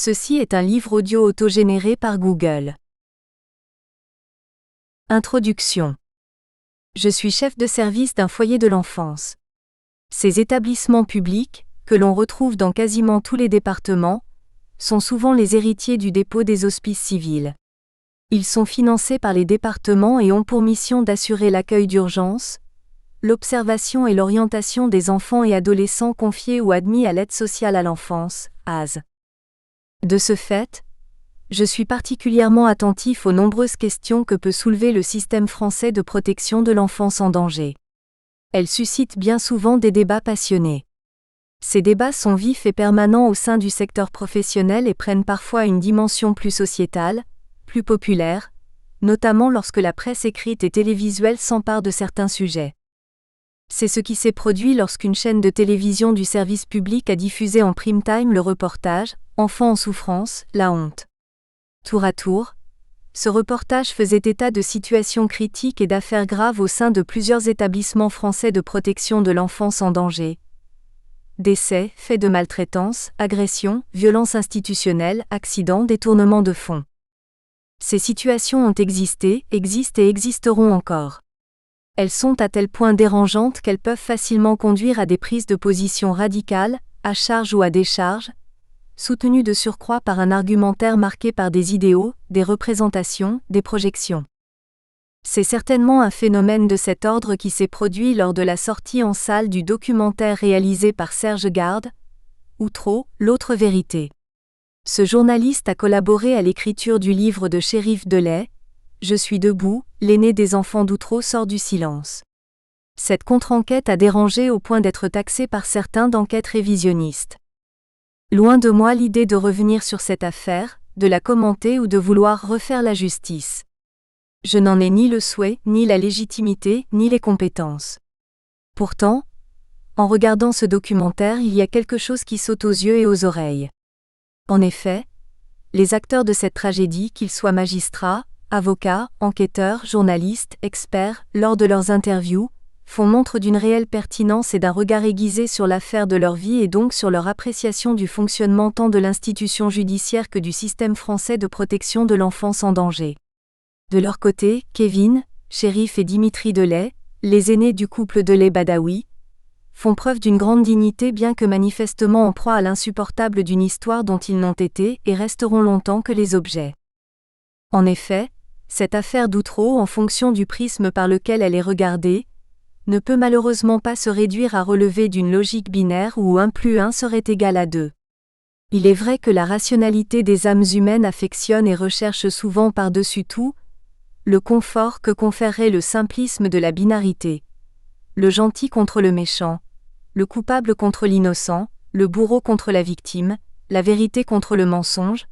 Ceci est un livre audio autogénéré par Google. Introduction. Je suis chef de service d'un foyer de l'enfance. Ces établissements publics, que l'on retrouve dans quasiment tous les départements, sont souvent les héritiers du dépôt des hospices civils. Ils sont financés par les départements et ont pour mission d'assurer l'accueil d'urgence, l'observation et l'orientation des enfants et adolescents confiés ou admis à l'aide sociale à l'enfance, ASE. De ce fait, je suis particulièrement attentif aux nombreuses questions que peut soulever le système français de protection de l'enfance en danger. Elles suscitent bien souvent des débats passionnés. Ces débats sont vifs et permanents au sein du secteur professionnel et prennent parfois une dimension plus sociétale, plus populaire, notamment lorsque la presse écrite et télévisuelle s'empare de certains sujets. C'est ce qui s'est produit lorsqu'une chaîne de télévision du service public a diffusé en prime time le reportage « Enfants en souffrance, la honte ». Tour à tour, ce reportage faisait état de situations critiques et d'affaires graves au sein de plusieurs établissements français de protection de l'enfance en danger. Décès, faits de maltraitance, agressions, violences institutionnelles, accidents, détournements de fonds. Ces situations ont existé, existent et existeront encore. Elles sont à tel point dérangeantes qu'elles peuvent facilement conduire à des prises de position radicales, à charge ou à décharge, soutenues de surcroît par un argumentaire marqué par des idéaux, des représentations, des projections. C'est certainement un phénomène de cet ordre qui s'est produit lors de la sortie en salle du documentaire réalisé par Serge Garde, Outreau, l'autre vérité. Ce journaliste a collaboré à l'écriture du livre de Chérif Delay, Je suis debout, l'aîné des enfants d'Outreau sort du silence. Cette contre-enquête a dérangé au point d'être taxée par certains d'enquête révisionniste. Loin de moi l'idée de revenir sur cette affaire, de la commenter ou de vouloir refaire la justice. Je n'en ai ni le souhait, ni la légitimité, ni les compétences. Pourtant, en regardant ce documentaire, il y a quelque chose qui saute aux yeux et aux oreilles. En effet, les acteurs de cette tragédie, qu'ils soient magistrats, avocats, enquêteurs, journalistes, experts, lors de leurs interviews, font montre d'une réelle pertinence et d'un regard aiguisé sur l'affaire de leur vie et donc sur leur appréciation du fonctionnement tant de l'institution judiciaire que du système français de protection de l'enfance en danger. De leur côté, Kevin, Chérif et Dimitri Delay, les aînés du couple Delay-Badawi, font preuve d'une grande dignité bien que manifestement en proie à l'insupportable d'une histoire dont ils n'ont été et resteront longtemps que les objets. En effet, cette affaire d'Outreau, en fonction du prisme par lequel elle est regardée, ne peut malheureusement pas se réduire à relever d'une logique binaire où 1 + 1 serait égal à 2. Il est vrai que la rationalité des âmes humaines affectionne et recherche souvent par-dessus tout le confort que conférerait le simplisme de la binarité. Le gentil contre le méchant, le coupable contre l'innocent, le bourreau contre la victime, la vérité contre le mensonge,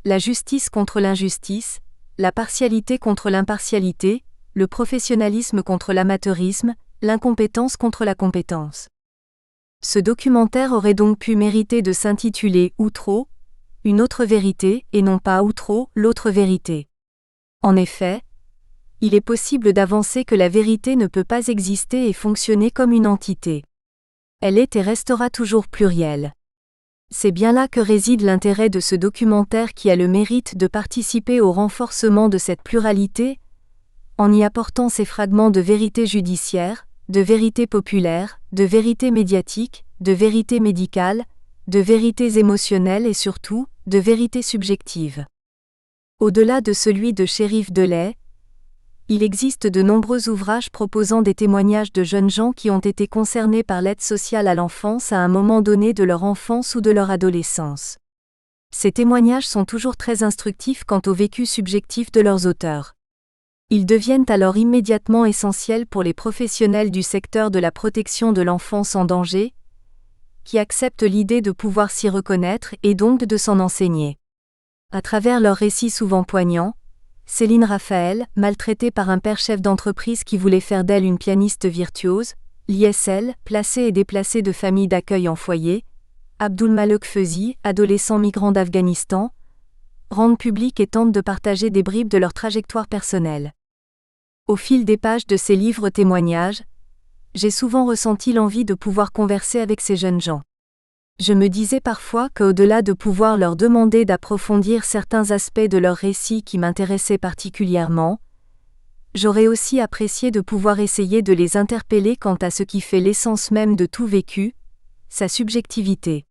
la justice contre l'injustice, la partialité contre l'impartialité, le professionnalisme contre l'amateurisme, l'incompétence contre la compétence. Ce documentaire aurait donc pu mériter de s'intituler « Outreau, une autre vérité » et non pas « Outreau, l'autre vérité ». En effet, il est possible d'avancer que la vérité ne peut pas exister et fonctionner comme une entité. Elle est et restera toujours plurielle. C'est bien là que réside l'intérêt de ce documentaire qui a le mérite de participer au renforcement de cette pluralité, en y apportant ces fragments de vérité judiciaire, de vérité populaire, de vérité médiatique, de vérité médicale, de vérités émotionnelles et surtout, de vérité subjective. Au-delà de celui de Chérif Delay, il existe de nombreux ouvrages proposant des témoignages de jeunes gens qui ont été concernés par l'aide sociale à l'enfance à un moment donné de leur enfance ou de leur adolescence. Ces témoignages sont toujours très instructifs quant au vécu subjectif de leurs auteurs. Ils deviennent alors immédiatement essentiels pour les professionnels du secteur de la protection de l'enfance en danger, qui acceptent l'idée de pouvoir s'y reconnaître et donc de s'en enseigner. À travers leurs récits souvent poignants, Céline Raphaël, maltraitée par un père chef d'entreprise qui voulait faire d'elle une pianiste virtuose, l'ISL, placée et déplacée de familles d'accueil en foyer, Abdulmalek Feuzi, adolescent migrant d'Afghanistan, rendent public et tentent de partager des bribes de leur trajectoire personnelle. Au fil des pages de ces livres témoignages, j'ai souvent ressenti l'envie de pouvoir converser avec ces jeunes gens. Je me disais parfois qu'au-delà de pouvoir leur demander d'approfondir certains aspects de leur récit qui m'intéressaient particulièrement, j'aurais aussi apprécié de pouvoir essayer de les interpeller quant à ce qui fait l'essence même de tout vécu, sa subjectivité.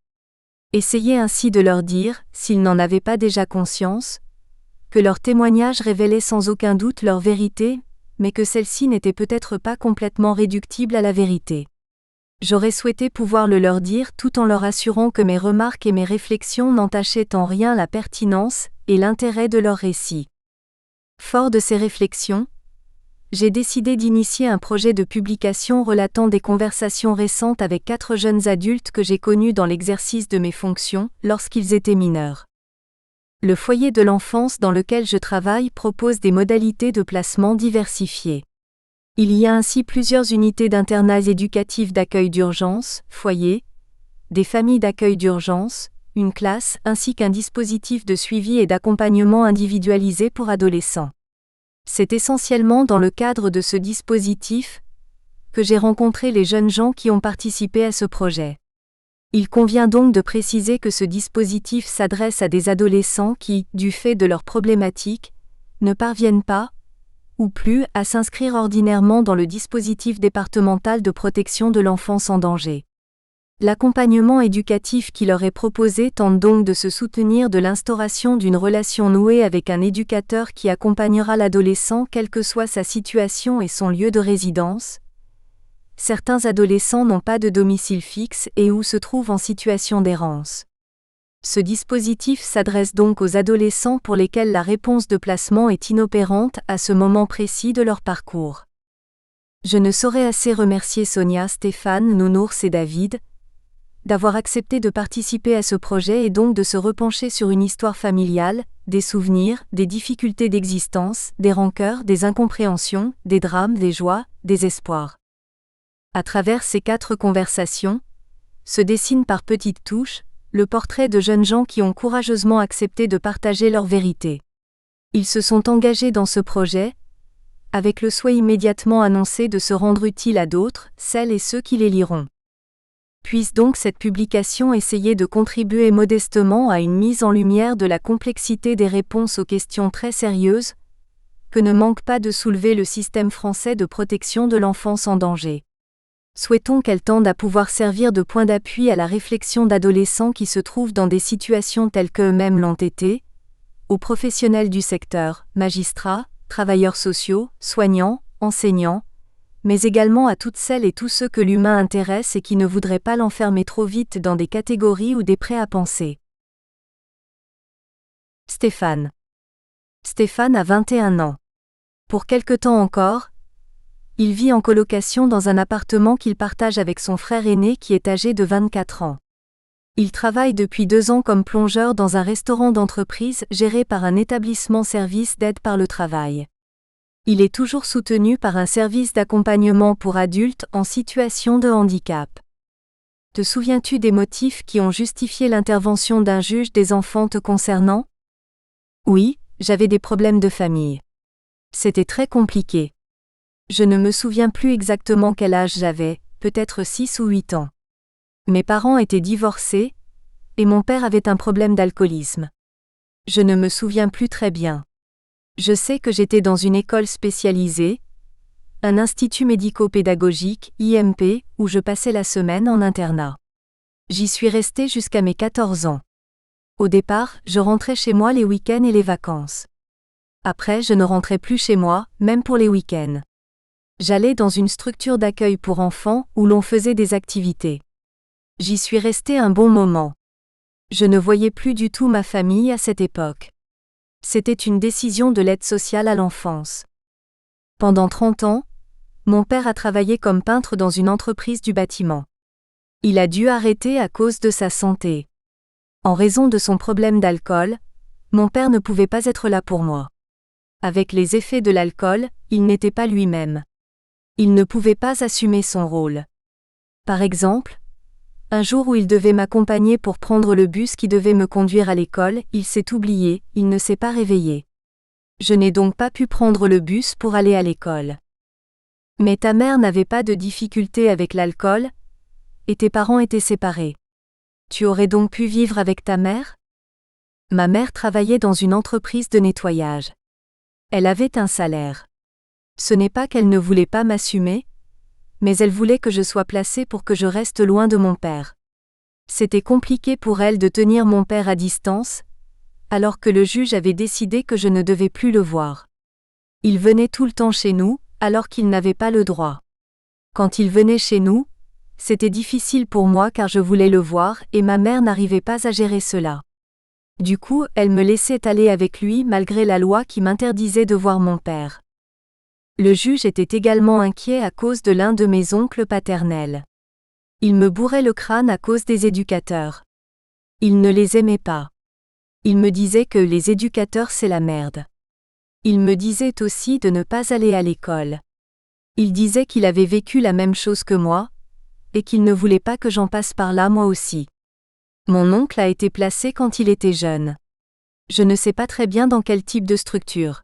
Essayer ainsi de leur dire, s'ils n'en avaient pas déjà conscience, que leur témoignage révélait sans aucun doute leur vérité, mais que celle-ci n'était peut-être pas complètement réductible à la vérité. J'aurais souhaité pouvoir le leur dire tout en leur assurant que mes remarques et mes réflexions n'entachaient en rien la pertinence et l'intérêt de leur récit. Fort de ces réflexions, j'ai décidé d'initier un projet de publication relatant des conversations récentes avec 4 jeunes adultes que j'ai connus dans l'exercice de mes fonctions, lorsqu'ils étaient mineurs. Le foyer de l'enfance dans lequel je travaille propose des modalités de placement diversifiées. Il y a ainsi plusieurs unités d'internats éducatifs d'accueil d'urgence, foyer, des familles d'accueil d'urgence, une classe, ainsi qu'un dispositif de suivi et d'accompagnement individualisé pour adolescents. C'est essentiellement dans le cadre de ce dispositif que j'ai rencontré les jeunes gens qui ont participé à ce projet. Il convient donc de préciser que ce dispositif s'adresse à des adolescents qui, du fait de leurs problématiques, ne parviennent pas, ou plus, à s'inscrire ordinairement dans le dispositif départemental de protection de l'enfance en danger. L'accompagnement éducatif qui leur est proposé tente donc de se soutenir de l'instauration d'une relation nouée avec un éducateur qui accompagnera l'adolescent quelle que soit sa situation et son lieu de résidence. Certains adolescents n'ont pas de domicile fixe et ou se trouvent en situation d'errance. Ce dispositif s'adresse donc aux adolescents pour lesquels la réponse de placement est inopérante à ce moment précis de leur parcours. Je ne saurais assez remercier Sonia, Stéphane, Nounours et David d'avoir accepté de participer à ce projet et donc de se repencher sur une histoire familiale, des souvenirs, des difficultés d'existence, des rancœurs, des incompréhensions, des drames, des joies, des espoirs. À travers ces 4 conversations, se dessine par petites touches le portrait de jeunes gens qui ont courageusement accepté de partager leur vérité. Ils se sont engagés dans ce projet, avec le souhait immédiatement annoncé de se rendre utile à d'autres, celles et ceux qui les liront. Puisse donc cette publication essayer de contribuer modestement à une mise en lumière de la complexité des réponses aux questions très sérieuses que ne manque pas de soulever le système français de protection de l'enfance en danger. Souhaitons qu'elle tende à pouvoir servir de point d'appui à la réflexion d'adolescents qui se trouvent dans des situations telles qu'eux-mêmes l'ont été, aux professionnels du secteur, magistrats, travailleurs sociaux, soignants, enseignants, mais également à toutes celles et tous ceux que l'humain intéresse et qui ne voudraient pas l'enfermer trop vite dans des catégories ou des prêts à penser. Stéphane. Stéphane a 21 ans. Pour quelque temps encore, il vit en colocation dans un appartement qu'il partage avec son frère aîné qui est âgé de 24 ans. Il travaille depuis 2 ans comme plongeur dans un restaurant d'entreprise géré par un établissement-service d'aide par le travail. Il est toujours soutenu par un service d'accompagnement pour adultes en situation de handicap. Te souviens-tu des motifs qui ont justifié l'intervention d'un juge des enfants te concernant ? Oui, j'avais des problèmes de famille. C'était très compliqué. Je ne me souviens plus exactement quel âge j'avais, peut-être 6 ou 8 ans. Mes parents étaient divorcés, et mon père avait un problème d'alcoolisme. Je ne me souviens plus très bien. Je sais que j'étais dans une école spécialisée, un institut médico-pédagogique, IMP, où je passais la semaine en internat. J'y suis restée jusqu'à mes 14 ans. Au départ, je rentrais chez moi les week-ends et les vacances. Après, je ne rentrais plus chez moi, même pour les week-ends. J'allais dans une structure d'accueil pour enfants où l'on faisait des activités. J'y suis restée un bon moment. Je ne voyais plus du tout ma famille à cette époque. C'était une décision de l'aide sociale à l'enfance. Pendant 30 ans, mon père a travaillé comme peintre dans une entreprise du bâtiment. Il a dû arrêter à cause de sa santé. En raison de son problème d'alcool, mon père ne pouvait pas être là pour moi. Avec les effets de l'alcool, il n'était pas lui-même. Il ne pouvait pas assumer son rôle. Par exemple, un jour où il devait m'accompagner pour prendre le bus qui devait me conduire à l'école, il s'est oublié, il ne s'est pas réveillé. Je n'ai donc pas pu prendre le bus pour aller à l'école. Mais ta mère n'avait pas de difficulté avec l'alcool, et tes parents étaient séparés. Tu aurais donc pu vivre avec ta mère? Ma mère travaillait dans une entreprise de nettoyage. Elle avait un salaire. Ce n'est pas qu'elle ne voulait pas m'assumer, mais elle voulait que je sois placée pour que je reste loin de mon père. C'était compliqué pour elle de tenir mon père à distance, alors que le juge avait décidé que je ne devais plus le voir. Il venait tout le temps chez nous, alors qu'il n'avait pas le droit. Quand il venait chez nous, c'était difficile pour moi car je voulais le voir et ma mère n'arrivait pas à gérer cela. Du coup, elle me laissait aller avec lui malgré la loi qui m'interdisait de voir mon père. Le juge était également inquiet à cause de l'un de mes oncles paternels. Il me bourrait le crâne à cause des éducateurs. Il ne les aimait pas. Il me disait que les éducateurs c'est la merde. Il me disait aussi de ne pas aller à l'école. Il disait qu'il avait vécu la même chose que moi, et qu'il ne voulait pas que j'en passe par là moi aussi. Mon oncle a été placé quand il était jeune. Je ne sais pas très bien dans quel type de structure.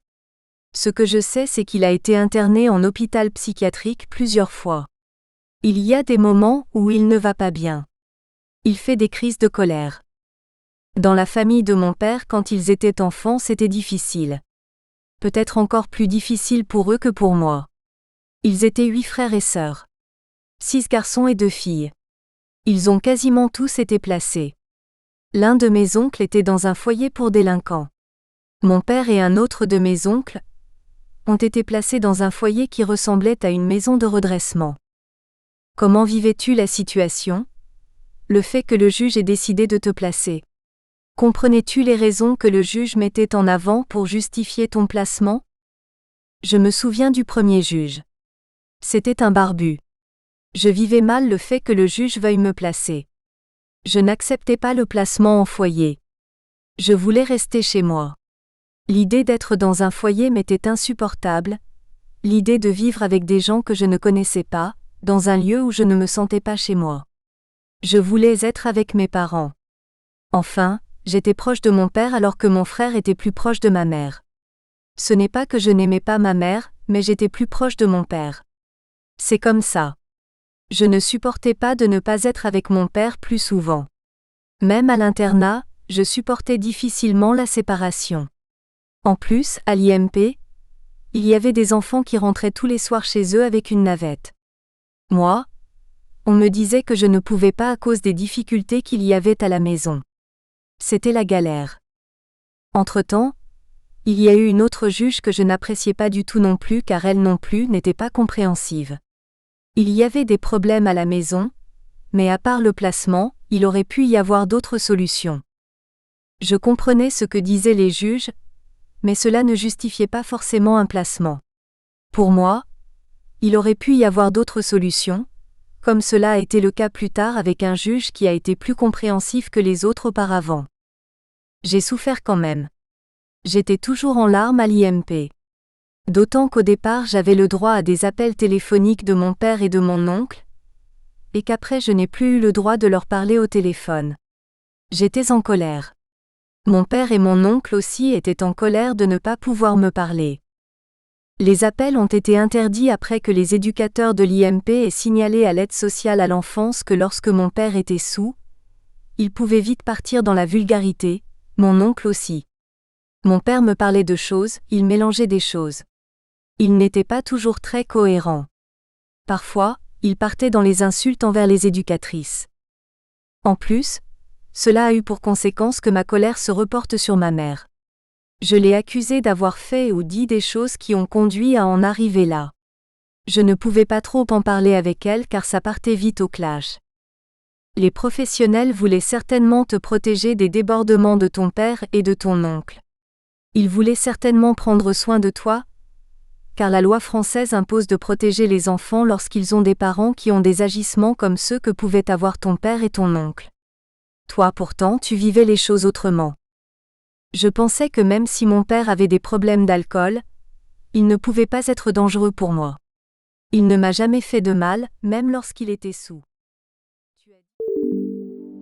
Ce que je sais c'est qu'il a été interné en hôpital psychiatrique plusieurs fois. Il y a des moments où il ne va pas bien. Il fait des crises de colère. Dans la famille de mon père quand ils étaient enfants c'était difficile. Peut-être encore plus difficile pour eux que pour moi. Ils étaient 8 frères et sœurs. 6 garçons et 2 filles. Ils ont quasiment tous été placés. L'un de mes oncles était dans un foyer pour délinquants. Mon père et un autre de mes oncles ont été placés dans un foyer qui ressemblait à une maison de redressement. Comment vivais-tu la situation? Le fait que le juge ait décidé de te placer. Comprenais-tu les raisons que le juge mettait en avant pour justifier ton placement? Je me souviens du premier juge. C'était un barbu. Je vivais mal le fait que le juge veuille me placer. Je n'acceptais pas le placement en foyer. Je voulais rester chez moi. L'idée d'être dans un foyer m'était insupportable, l'idée de vivre avec des gens que je ne connaissais pas, dans un lieu où je ne me sentais pas chez moi. Je voulais être avec mes parents. Enfin, j'étais proche de mon père alors que mon frère était plus proche de ma mère. Ce n'est pas que je n'aimais pas ma mère, mais j'étais plus proche de mon père. C'est comme ça. Je ne supportais pas de ne pas être avec mon père plus souvent. Même à l'internat, je supportais difficilement la séparation. En plus, à l'IMP, il y avait des enfants qui rentraient tous les soirs chez eux avec une navette. Moi, on me disait que je ne pouvais pas à cause des difficultés qu'il y avait à la maison. C'était la galère. Entre-temps, il y a eu une autre juge que je n'appréciais pas du tout non plus car elle non plus n'était pas compréhensive. Il y avait des problèmes à la maison, mais à part le placement, il aurait pu y avoir d'autres solutions. Je comprenais ce que disaient les juges, mais cela ne justifiait pas forcément un placement. Pour moi, il aurait pu y avoir d'autres solutions, comme cela a été le cas plus tard avec un juge qui a été plus compréhensif que les autres auparavant. J'ai souffert quand même. J'étais toujours en larmes à l'IMP. D'autant qu'au départ j'avais le droit à des appels téléphoniques de mon père et de mon oncle, et qu'après je n'ai plus eu le droit de leur parler au téléphone. J'étais en colère. Mon père et mon oncle aussi étaient en colère de ne pas pouvoir me parler. Les appels ont été interdits après que les éducateurs de l'IMP aient signalé à l'aide sociale à l'enfance que lorsque mon père était saoul, il pouvait vite partir dans la vulgarité, mon oncle aussi. Mon père me parlait de choses, il mélangeait des choses. Il n'était pas toujours très cohérent. Parfois, il partait dans les insultes envers les éducatrices. En plus, cela a eu pour conséquence que ma colère se reporte sur ma mère. Je l'ai accusée d'avoir fait ou dit des choses qui ont conduit à en arriver là. Je ne pouvais pas trop en parler avec elle car ça partait vite au clash. Les professionnels voulaient certainement te protéger des débordements de ton père et de ton oncle. Ils voulaient certainement prendre soin de toi, car la loi française impose de protéger les enfants lorsqu'ils ont des parents qui ont des agissements comme ceux que pouvaient avoir ton père et ton oncle. Toi pourtant tu vivais les choses autrement. Je pensais que même si mon père avait des problèmes d'alcool, il ne pouvait pas être dangereux pour moi. Il ne m'a jamais fait de mal, même lorsqu'il était saoul.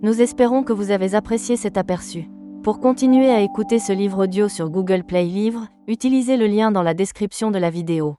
Nous espérons que vous avez apprécié cet aperçu. Pour continuer à écouter ce livre audio sur Google Play Livres, utilisez le lien dans la description de la vidéo.